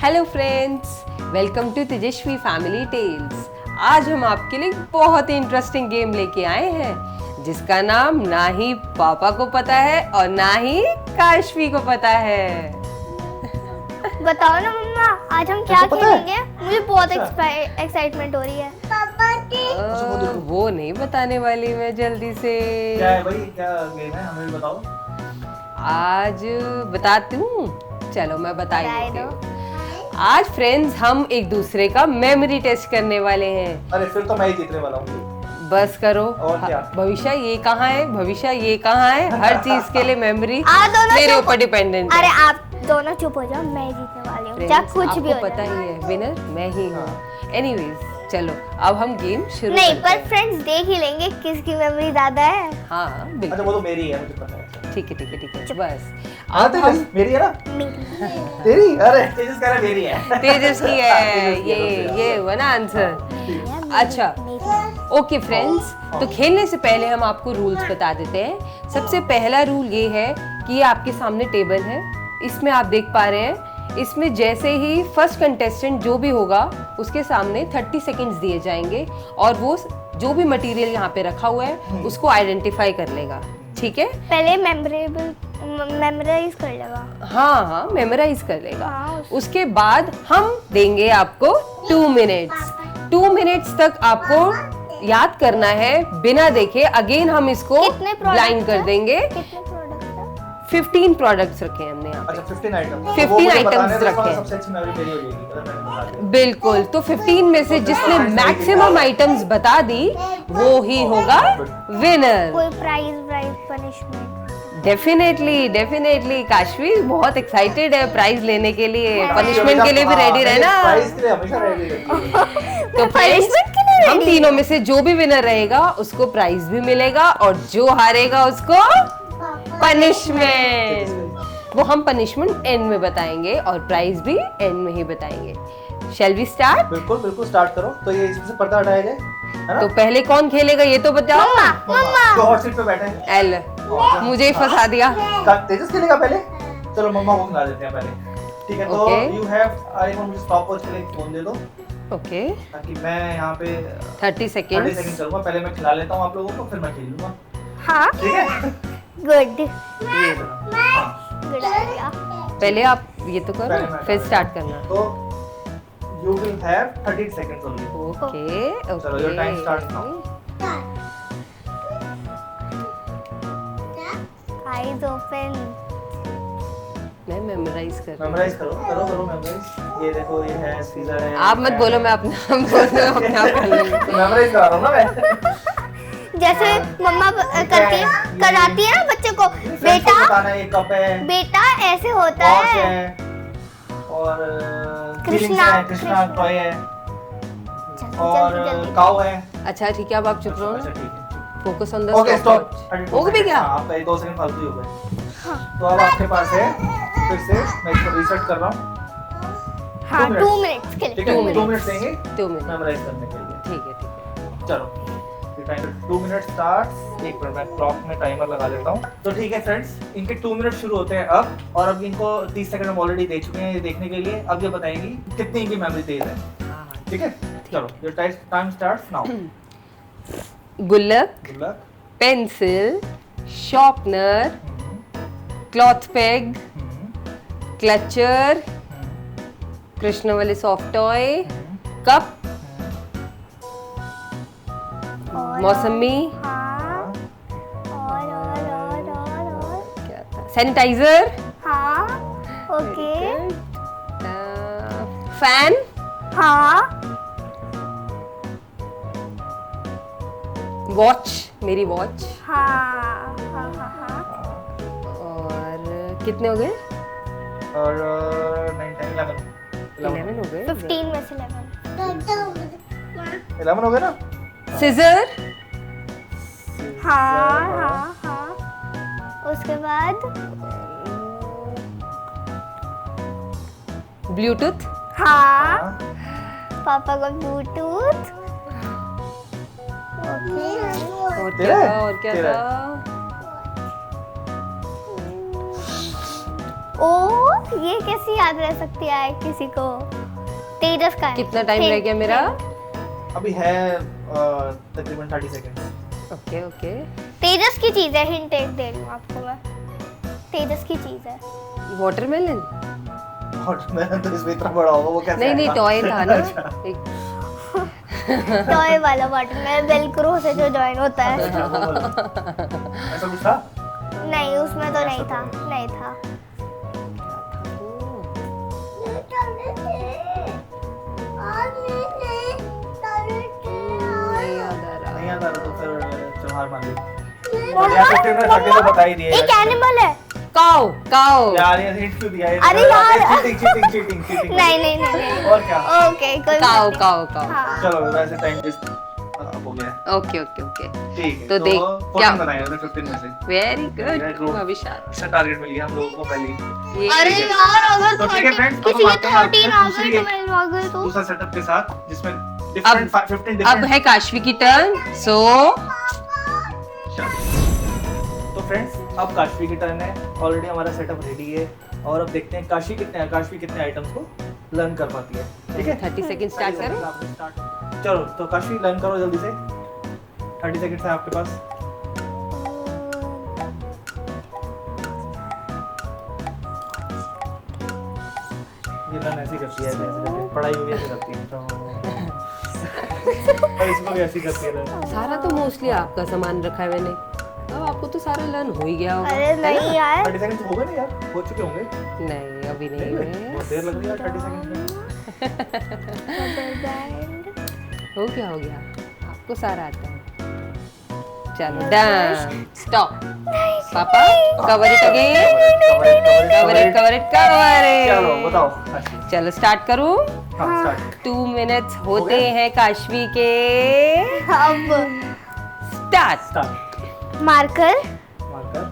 Hello friends, welcome to Tejaswi family tales. आज हम आपके लिए बहुत ही इंटरेस्टिंग गेम लेके आए हैं जिसका नाम ना ही पापा को पता है और ना ही काशवी को पता है। बताओ ना मम्मा, आज हम क्या खेलेंगे? मुझे बहुत एक्साइटमेंट हो रही है। पापा की वो नहीं बताने वाली मैं जल्दी से। क्या है भाई, क्या गेम है, हमें भी बताओ। आज बताती हूँ, चलो मैं बता ही देती हूँ। आज फ्रेंड्स हम एक दूसरे का मेमोरी टेस्ट करने वाले हैं। अरे फिर तो मैं ही जीतने वाला हूँ। बस करो। और क्या? भविष्य ये कहाँ है, भविष्य ये कहाँ है, हर चीज के लिए मेमोरी दोनों मेरे ऊपर डिपेंडेंट है। अरे आप दोनों चुप हो जाओ, मैं जीतने वाली हूँ, चाहे कुछ भी हो पता जाए। ही है विनर मैं ही हूँ। एनीवेज चलो अब हम गेम शुरू नहीं, करते पर हैं। फ्रेंड्स देख ही लेंगे किसकी मेमोरी ज्यादा है। हाँ अच्छा बिल्कुल, वो तो मेरी है, मुझे पता है। ठीक है ठीक है ठीक है। बस हाँ तेजस मेरी है ना? मेरी तेरी? अरे तेजस कह रहा है मेरी है। तेजस की है। तेजस की है, ये हुआ ना आंसर। मेरी अच्छा ओके फ्रेंड्स, तो खेलने से पहले हम आपको रूल्स बता देते हैं। सबसे पहला रूल ये है कि ये आपके सामने टेबल है, इसमें आप देख पा रहे हैं। इसमें जैसे ही फर्स्ट कंटेस्टेंट जो भी होगा उसके सामने 30 सेकंड्स दिए जाएंगे और वो जो भी मटेरियल यहाँ पे रखा हुआ है उसको आइडेंटिफाई कर लेगा। ठीक है, पहले मेमोराइज कर लेगा। हाँ मेमोराइज कर लेगा। हाँ, उसके बाद हम देंगे आपको 2 मिनट्स। 2 मिनट्स तक आपको याद करना है बिना देखे। अगेन हम इसको कितने products ब्लाइंड कर हैं? देंगे। कितने प्रोडक्ट है? 15 प्रोडक्ट्स रखे हैं हमने यहाँ पे। अच्छा 15 आइटम। 15 items रखे हैं। सबसे अच्छी मेमोरी मेरी हो जाएगी अगर मैंने बता दिया। बिल्कुल, तो 15 में से जिसने मैक्सिमम आइटम्स बता दी वो ही होगा विनर। कोई प्राइज पनिशमेंट? डेफिनेटली काशवी बहुत एक्साइटेड है प्राइज लेने के लिए, पनिशमेंट के लिए भी रेडी रहना। प्राइस के लिए हमेशा रेडी रहती है। तो punishment के लिए हम ready तीनों में से जो भी विनर रहेगा उसको प्राइज भी मिलेगा और जो हारेगा उसको पनिशमेंट। वो हम पनिशमेंट एंड में बताएंगे और प्राइज भी एंड में ही बताएंगे। Shall we start? बिल्कुल स्टार्ट करो। तो ये इसमें से पर्दा हटाया जाए, है ना? तो पहले कौन खेलेगा ये तो बताओ। जो हॉट सीट पे बैठे हैं। एल मुझे ही फंसा दिया। तेजस खेलेगा पहले। चलो मम्मा को खिला देते हैं पहले। ठीक है, तो Okay. You have, I want मुझे स्टॉप वॉच के लिए फोन दे दो ओके, ताकि मैं यहाँ पे 30 30 सेकेंड। सेकंड चलूंगा। पहले मैं खिला लेता हूँ आप लोगों को, फिर मैं खेल लूंगा। हाँ, ठीक है? गुड ये लो। हाँ, गुड आइडिया। पहले आप ये तो पहले करो मैं फिर करता स्टार्ट करना। तो you will have 30 seconds only. Okay चलो, your time starts now. Eyes open. मैं मेमोराइज कर रही हूँ। मेमोराइज करो मेमोराइज। ये देखो, ये है सीजर है। आप मत बोलो, मैं अपने आप कर लूंगी। मेमोराइज करा रहा हूँ ना मैं। जैसे मम्मा कराती है ना बच्चे को, बेटा बताना ये कप है, बेटा ऐसे होता वॉच है। है और कृष्णा टॉय है और जल्दी। काऊ है। अच्छा ठीक है, अब आप चुप रहो अच्छा ना। ठीक है। Focus on the okay stop. हो भी गया? आपका 2 सेकंड फालतू ही हो गए। तो अब आपके पास है, फिर से मैं इसको रीसेट कर रहा हूँ। हाँ, 2 2 मिनट्स के लिए। ठीक है, 2 2 मिनट देंगे 2 मिनट। मेमोराइज करने के लिए। ठीक है। चलो, 2 मिनट स्टार्ट। एक मिनट, मैं क्लॉक में टाइमर लगा लेता हूँ। तो ठीक है फ्रेंड्स, इनके 2 मिनट शुरू होते हैं अब। और अब इनको 30 सेकंड हम ऑलरेडी दे चुके हैं ये देखने के लिए। अब ये बताएंगी कितनी इनकी मेमोरी तेज है। ठीक है, चलो योर टाइम स्टार्ट्स नाउ। गुल्लक, good luck. Pencil, sharpener, cloth peg, clutcher, Krishna वाले सॉफ्ट टॉय, कप, मौसमी, हाँ, और क्या था, सैनिटाइजर, हाँ, ओके, फैन, हाँ, वॉच, मेरी वॉच। हाँ, हाँ, हाँ, हाँ, और कितने हो गए? और 9 10 11 11 हो गए। 15 में से 11 हो गए ना? सिजर, हाँ, हाँ, हाँ, उसके बाद ब्लूटूथ, हाँ, पापा का ब्लूटूथ, ओके, और तेरा क्या है? था, और क्या तेरा था? ओ ये कैसे याद रह सकती है किसी को? तेजस का है। कितना टाइम रह गया मेरा? अभी है तकरीबन 30 सेकंड। Okay okay. तेजस की चीज है, हिंट एक दे रही हूँ आपको मैं। तेजस की चीज है। वाटरमेलन? और मैं तो इसमें इतना बड़ा होगा वो कैसे नहीं नहीं, आएगा? टॉय था ना अच्छा। एक। टॉय वाला वाटरमेलन वेलक्रो से जो जॉइन होता है। अच्छा, वो वाला। ऐसा कुछ था? नहीं उसमें तो नहीं था, नहीं था। नहीं याद आ रहा। नहीं याद आ रहा तो फिर चल हार मान ली। और यार 15 मिनट हटे तो बता ही दिए एक एनिमल है। काऊ काऊ। यार ये हिंट क्यों दिया? अरे यार। चीटिंग। नहीं नहीं नहीं नहीं। और क्या? ओके कोई काऊ बात नहीं। काऊ काऊ। हाँ। चलो वैसे टाइम वेस्ट हो गया। Okay okay okay. ठीक है। तो देख, 14 क्या? बनाए हमने 15 में से। Very Very good good. Abhishek. अच्छा टारगेट मिल गया हम लोगों को पहले। ये अरे यार अगर तो ठीक है friends, अब किसी हम के आते हैं 13 आ दूसरी गए एक- तो मैं आ गए तो दूसरा सेटअप के साथ जिसमें डिफरेंट 15 अब डिफरेंट। है काशवी की टर्न। सो तो फ्रेंड्स अब काशवी की टर्न है। ऑलरेडी हमारा सेटअप रेडी है और अब देखते हैं काशवी कितने आइटम्स को लर्न कर पाती है। ठीक है 30 सेकंड स्टार्ट करो। चलो तो काशवी लर्न करो जल्दी से। 30 सेकंड है आपके पास। ये लर्न ऐसी करती है, ऐसे करती है। पढ़ाई भी ऐसे करती है तो और इसको भी ऐसी करती है learn। सारा तो मोस्टली आपका सामान रखा है मैंने। अब आपको तो सारा लर्न हो ही गया होगा। अरे नहीं यार 30 सेकंड हो गए ना यार, हो चुके होंगे। नहीं अभी नहीं नहीं हुए। हुए? बहुत देर लग रही है यार 30 सेकंड में। हो गया आपको सारा आता है। चलो डन स्टॉप। पापा cover it again. Cover it. चलो बताओ। चलो स्टार्ट करूं। हाँ स्टार्ट। 2 मिनट्स होते गया? हैं काशवी के। अब start. Marker, marker,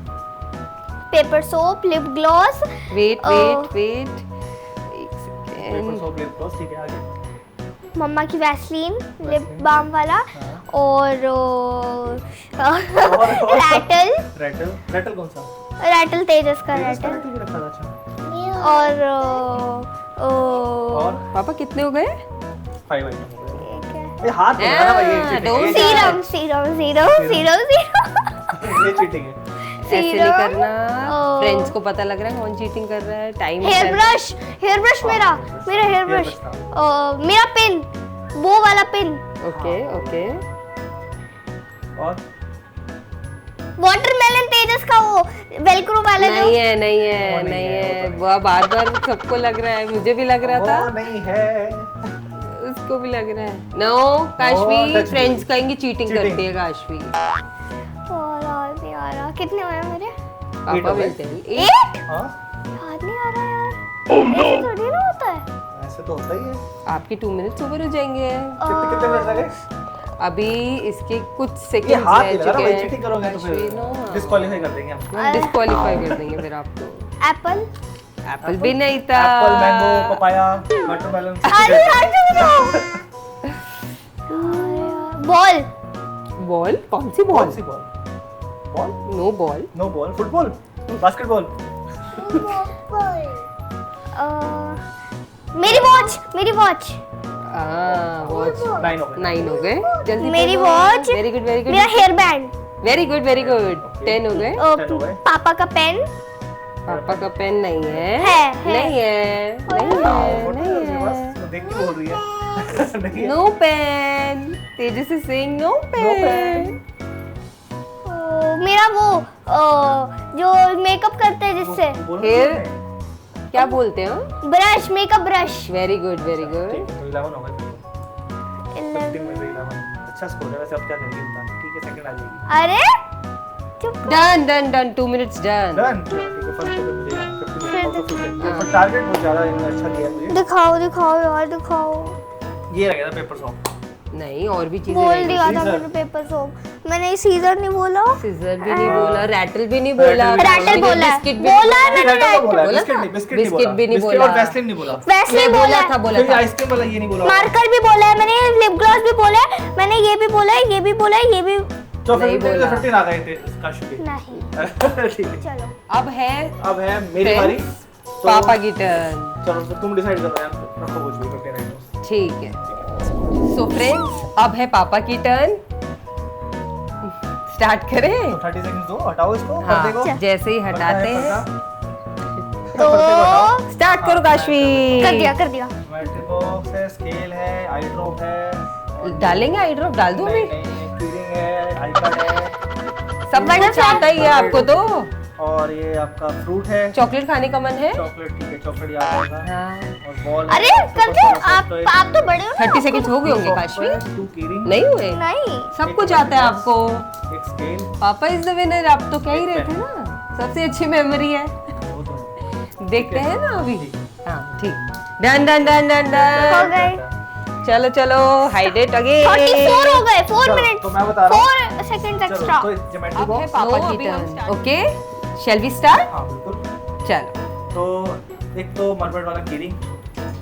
paper soap, lip gloss, wait Oh. एक paper second. Soap, lip gloss. ठीक है आगे। मम्मा की वैसलीन, लिप वैसलीन। बाम वाला हाँ। और रैटल। रैटल कौन सा? रैटल तेजस का तेजस का रैटल रैटल भी रखा था। अच्छा और और पापा कितने हो गए? 5 आइटम हो गए। एक है ये हाथ में लगा ना भाई, ये cheating don't है। सीरम सीरम सीरम सीरम ये चीटिंग है। ऐसे नहीं सीरम। करना। Oh. फ्रेंड्स को पता लग रहा है कौन चीटिंग कर रहा है। Time hair brush hair brush मेरा मेरा हेयर ब्रश मेरा पिन, वो वाला पिन, ओके ओके। और वाटरमेलन तेजस का वो वेलक्रो वाला जो नहीं है वो नहीं है, नहीं है। वो तो वो बार बार सबको लग रहा है, मुझे भी लग रहा था, वो नहीं है। उसको भी लग रहा है। No Kashvi touch friends me. कहेंगे चीटिंग Cheating. करती है काशवी। और याद नहीं आ रहा कितने हुए मेरे। पापा हो गए? मिलते हैं 8। 8 हाँ याद नहीं आ रहा यार। ऐसे थोड़ी ना होता है। ऐसे तो होता ही है। आपके 2 मिनट्स ओवर हो जाएंगे। कितने मिनट लगे? अभी इसके कुछ ये सेकंड्स हाथ रह ही लगा ना चुके भाई, हैं। चीटिंग करोगे तो काशवी, फिर no. डिस्क्वालीफाई कर देंगे हम। हम डिस्क्वालीफाई कर देंगे फिर आपको। एप्पल। एप्पल भी नहीं था। Apple, mango, papaya, watermelon. अरे यार बॉल। बॉल? कौन सी कौन बॉल? सी ball? Ball? No ball. No ball. Football? Basketball? मेरी वॉच मेरी वॉच वॉच 9 हो गए। 9 हो गए। जल्दी मेरी वॉच, वेरी गुड वेरी मेरा good hair band, very good very good. 10 हो गए। 10 हो गए। पापा का पेन पापा का पेन नहीं है। है। नहीं है नहीं है फोटो नहीं है उसके है। पास, वो देख के बोल रही है। नहीं है। No pen. Tejas is saying no pen. मेरा वो जो मेकअप करते हैं जिससे बोलो Hair? नहीं। क्या बोलते हैं? Brush, makeup brush. Very good very ठीक गुड। है, तो 11 हो गए। 15 में से 11। अच्छा स्कोर है। वैसे अब क्या करेंगे इंसान? ठीक है सेकंड आ जाएगी। अरे चुप। Done done done 2 minutes done. Done. ठीक है फर्स्ट तो मुझे 50 आउट ऑफ 50। पर टारगेट बहुत ज्यादा अच्छा दिया मुझे। दिखाओ दिखाओ यार दिखाओ। ये रह गया था पेपर सॉन्ग। नहीं और भी चीजें बोल दिया था Scissor. मैंने पेपर सोप। मैंने सीजर नहीं बोला। सिजर भी नहीं बोला, रैटल भी नहीं बोला, रैटल बोला है। बिस्किट भी बोला है मैंने रैटल तो बोला है, बोला बिस्किट था? नहीं, बिस्किट बिस्किट भी नहीं बिस्किट बोला। और वैसलीन नहीं बोला। वैसे मैं बोला है। बोला फिर था। आइसक्रीम वाला ये नहीं बोला। मार्कर भी बोला है मैंने, लिप ग्लॉस भी बोला है मैंने, ये भी बोला है, ये भी बोला है, ये भी तो नहीं फिर बोला। 15 आ गए थे काशवी के। नहीं। ठीक है। चलो अब है अब है मेरी बारी। पापा की टर्न। चलो तो तुम डिसाइड करो यार, रखो कुछ भी करके नहीं। ठीक है। सो फ्रेंड्स, अब है पापा की टर्न। स्टार्ट करें? तो 30 सेकंड्स दो, हटाओ इसको, हाँ, पर्दे को। जैसे ही हटाते हैं तो स्टार्ट करो काशवी। कर दिया। ज्योमेट्री बॉक्स है, स्केल है, आई ड्रॉप है। डालेंगे आई ड्रॉप? डाल दूं नहीं अभी? नहीं, कीरिंग है, आई कार्ड है, सब कुछ आता ही है आपको तो। और ये आपका फ्रूट है। चॉकलेट खाने का मन है? चॉकलेट, ठीक है, चॉकलेट याद आएगा। हाँ। और बॉल। अरे करते आप तो बड़े हो ना। 30 सेकंड्स हो गए होंगे काशवी? 2 कीरिंग, नहीं हुए? नहीं सब कुछ आता है आपको। एक स्केल। पापा इज द विनर, आप तो कह ही रहे थे ना, सबसे अच्छी मेमोरी है। देखते हैं ना अभी। हाँ ठीक। डन डन डन डन हो डन। गए। चलो चलो, हाइड इट अगेन। 44 हो गए, 4 चलो, मिनट। तो मैं बता रहा हूँ। 4 सेकंड्स चलो, एक्स्ट्रा। तो ज्योमेट्री अब है बॉक्स। पापा की turn. Okay, shall we start? हाँ बिल्कुल। चलो। तो एक तो मरमट वाला कीरिंग,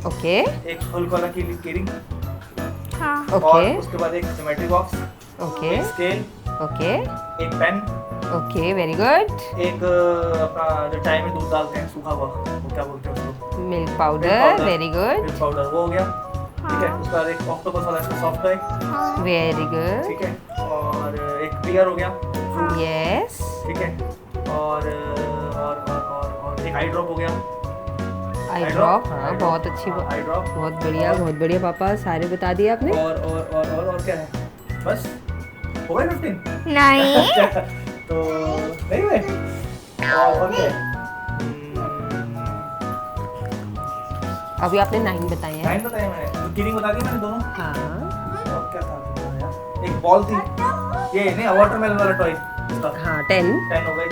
ओके एक हुल्क वाला कीरिंग, हाँ। और ओके उसके बाद एक ज्योमेट्री बॉक्स, ओके एक स्केल, ओके एक पेन, ओके, वेरी गुड। एक अपना जो चाय में दूध डालते हैं सूखा हुआ, वो क्या बोलते हैं उसको? Milk Milk powder, powder। Very good, milk powder, वो हो गया। ठीक है, उसके बाद एक ऑक्टोपस वाला इसका सॉफ्ट टॉय, हाँ। वेरी गुड, ठीक है, और एक बियर हो गया, यस, ठीक है, और एक आई ड्रॉप हो गया। आई ड्रॉप, हाँ eye बहुत drop, अच्छी हाँ, बात, आई ड्रॉप। बहुत बढ़िया पापा, सारे बता दिए आपने। और क्या है? बस हो गए 15? नहीं। तो नहीं हुए? और क्या है? अभी आपने 9 बताए हैं। 9 बताया मैंने, तो कीरिंग बता दी मैंने दोनों। हाँ और क्या था यार? एक बॉल थी, ये नहीं वाटरमेलन वाला टॉय, हाँ, 10। 10 हो गए।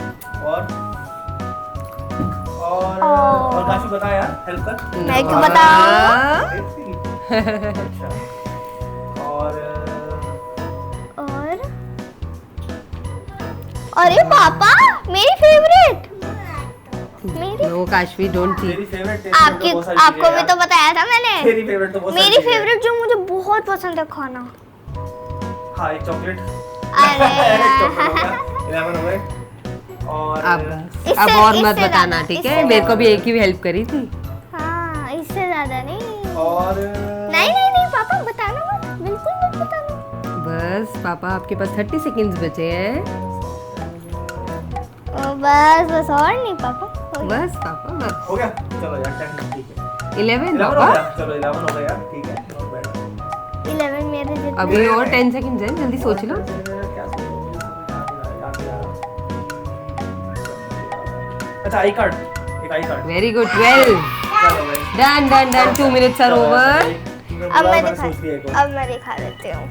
और काफी बता यार, हेल्प कर। मैं क्यों बताऊं? अच्छा। और अरे पापा, मेरी फेवरेट। मेरी नो काशवी, डोंट थी। मेरी फेवरेट आपको भी तो बताया था मैंने। मेरी फेवरेट तो बहुत मेरी सारी चीजें हैं। फेवरेट जो मुझे बहुत पसंद है खाना। हाँ, एक चॉकलेट। अरे एक चॉकलेट हो गया, 11 हो गए। और अब और मत इससे बताना, ज्यादा, ठीक इससे है? मेरे को भी एक ही हेल्प करी थी। हाँ, इससे ज्यादा नहीं। और नहीं पापा, बताना मत, बिल्कुल मत बताना। बस पापा, आपके पास 30 सेकंड्स बचे हैं। बस और नहीं पापा, हो गया। बस पापा, बस। हो गया, चलो यार 10 ठीक है। 11 11 हो पापा। गया, चलो 11 हो गया यार, ठीक है, not bad। 11 मेरे जितने। अभी और 10 सेकंड्स हैं, जल्दी सोच लो। क्या सोचूं? याद नहीं आ रहा। अच्छा, आई कार्ड, एक आई कार्ड। Very good, 12। चलो भाई। Done done done, 2 minutes are over. अब मैं दिखा देती हूँ।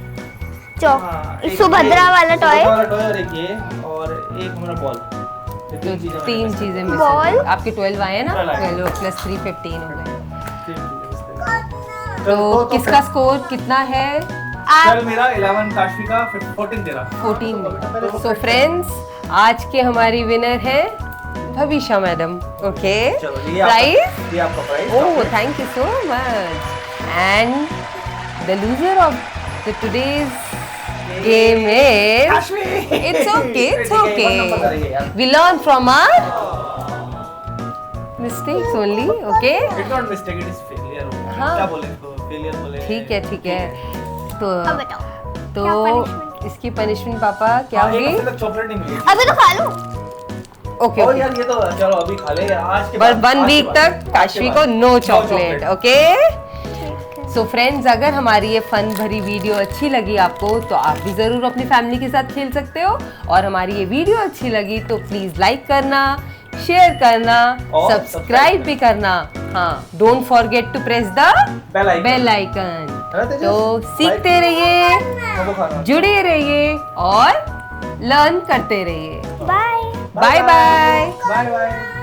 सुभद्रा वाला टॉय। और एक ये, और एक हमारा बॉल। ये तीन चीजें मैंने 3 miss चीजें करी। Miss Ball? आपके 12 आए हैं ना? 12 आए। 12 प्लस 3 15 हो गए। तीन चीजें miss करी। तो किसका स्कोर कितना है? चल मेरा 11 काशवी का, 14 तेरा। 14। सो फ्रेंड्स, आज के हमारी विनर है भविष्या मैडम। ओके, चलो प्राइस? ये आपका price. Oh, thank you so much. And the loser of the today's game is. Kashvi. It's okay. It's ठीक है, 1 नंबर okay. करेंगे यार। We learn from our mistakes only. Okay. It's not mistake, it is failure. हाँ। क्या बोले इसको? Failure बोले। ठीक है, ठीक है। तो अब बताओ, तो क्या punishment? इसकी पनिशमेंट पापा क्या हाँ, एक होगी? हफ्ते तक चॉकलेट नहीं मिलेगी। अभी तो खा लो। ओके और ओके। यार ये तो चलो अभी खा ले यार, आज के बस बाद। 1 वीक तक काशवी को नो चॉकलेट। ओके। ठीक है। सो फ्रेंड्स, अगर हमारी ये फन भरी वीडियो अच्छी लगी आपको, तो आप भी ज़रूर अपनी फैमिली के साथ खेल सकते हो। और हमारी ये वीडियो अच्छी लगी तो प्लीज़ लाइक करना, शेयर करना, और सब्सक्राइब भी करना। हाँ, don't forget to press the bell icon. Bell icon. है ना तेजस? तो सीखते रहिए, वो खाना। जुड़े रहिए और लर्न करते रहिए। Bye. Bye bye. Bye bye.